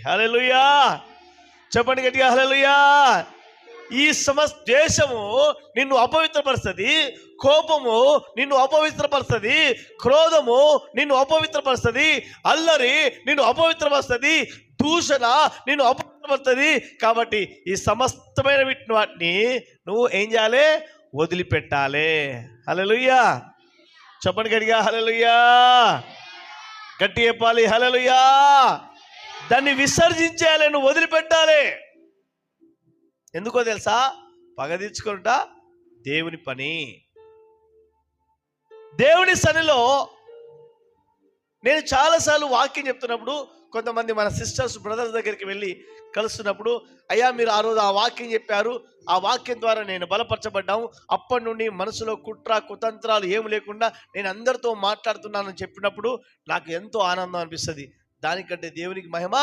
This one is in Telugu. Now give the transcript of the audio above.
హల్లెలూయా. చెప్పండి గట్టిగా హల్లెలూయా. ఈ దేశము నిన్ను అపవిత్రపరుస్తుంది, కోపము నిన్ను అపవిత్రపరుస్తుంది, క్రోధము నిన్ను అపవిత్రపరుస్తుంది, అల్లరి నిన్ను అపవిత్రపరుస్తుంది, దూషణ నిన్ను అపవిత్రపరుస్తుంది. కాబట్టి ఈ సమస్తమైన వాటిని నువ్వు ఏం చేయాలి? వదిలిపెట్టాలి. హల్లెలూయా. చెప్పండి గట్టిగా హల్లెలూయా. గట్టి చెప్పాలి హల్లెలూయా. దాన్ని విసర్జించాలి, నువ్వు వదిలిపెట్టాలి. ఎందుకో తెలుసా? పగ తీర్చుకుంటా దేవుని పని. దేవుని సన్నిలో నేను చాలాసార్లు వాక్యం చెప్తున్నప్పుడు కొంతమంది మన సిస్టర్స్ బ్రదర్స్ దగ్గరికి వెళ్ళి కలుస్తున్నప్పుడు, అయ్యా మీరు ఆ రోజు ఆ వాక్యం చెప్పారు, ఆ వాక్యం ద్వారా నేను బలపరచబడ్డాము, అప్పటి నుండి మనసులో కుట్ర కుతంత్రాలు ఏమి లేకుండా నేను అందరితో మాట్లాడుతున్నానని చెప్పినప్పుడు నాకు ఎంతో ఆనందం అనిపిస్తుంది. దానికంటే దేవునికి మహిమ